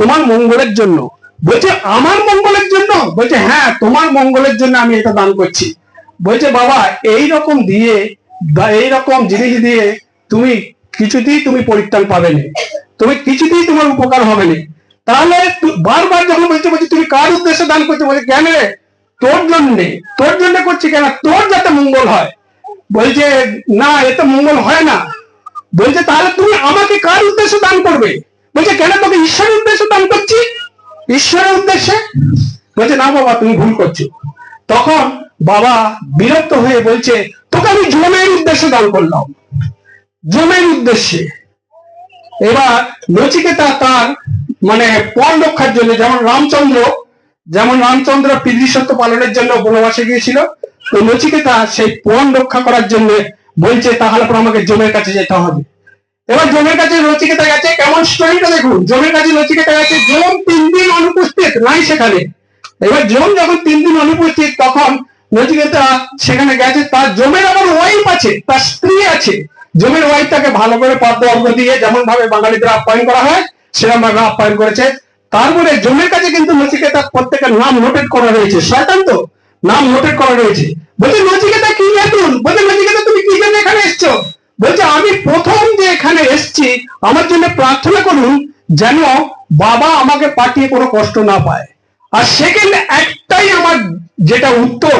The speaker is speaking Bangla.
তোমার মঙ্গলের জন্য। বলছে আমার মঙ্গলের জন্য? বলছে হ্যাঁ, তোমার মঙ্গলের জন্য আমি এটা দান করছি। বলছে বাবা, এইরকম দিয়ে বা এইরকম জিনিস দিয়ে তুমি কিছুতেই তুমি পরিত্রাণ পাবে না, তুমি কিছুতেই তোমার উপকার হবে না। তাহলে বারবার যখন বলছে তুমি কার উদ্দেশ্যে দান করছো? বলছে কেন রে? তোর জন্যে। তোর জন্য করছি কেন? তোর যাতে মঙ্গল হয়। বলছে না, এতে মঙ্গল হয় না। বলছে তাহলে তুমি আমাকে কার উদ্দেশ্যে দান করবে? বলছে কেন, তোকে ঈশ্বরের উদ্দেশ্যে দান করছি। ঈশ্বরের উদ্দেশ্যে? বলছে না বাবা, তুমি ভুল করছো। তখন বাবা বিরক্ত হয়ে বলছে তোকে আমি জমের উদ্দেশ্যে দান করলাম, জমের উদ্দেশ্যে। এবার নচিকেতা তার মানে পণ রক্ষার জন্য, যেমন রামচন্দ্র পিতৃসত্য পালনের জন্য বনবাসে গিয়েছিল, তো নচিকেতা সেই পণ রক্ষা করার জন্য বলছে তাহলে পর আমাকে জমের কাছে যেতে হবে। এবার জমের কাছে নচিকেতা গেছে। কেমন স্টোরিটা দেখুন। জমের কাছে নচিকেতা গেছে, জম 3 দিন অনুপস্থিত নাই সেখানে। এবার জম যখন 3 দিন অনুপস্থিত, তখন নচিকেতা সেখানে গেছে। তার জমের আবার ওয়াইফ আছে, তার স্ত্রী আছে। জমের ওয়াইফ তাকে ভালো করে পদ্ম অর্ঘ্য দিয়ে যেমন ভাবে বাঙালিদের আপ্যায়ন করা হয় সেরকম ভাবে আপ্যায়ন করেছে। তারপরে জমের কাছে কিন্তু নচিকেতা প্রত্যেকের নাম নোটেড করা রয়েছে। শয়তান তো, নাম নোটেড করা রয়েছে। বলছে নচিকেতা কি জানুন? বলছে নচিকেতা তুমি কি জন্য এখানে এসছো? বলছে আমি প্রথম যে এখানে এসছি, আমার জন্য প্রার্থনা করুন যেন বাবা আমাকে পাঠিয়ে কোনো কষ্ট না পায়। আর সেকেন্ড একটাই আমার যেটা উত্তর,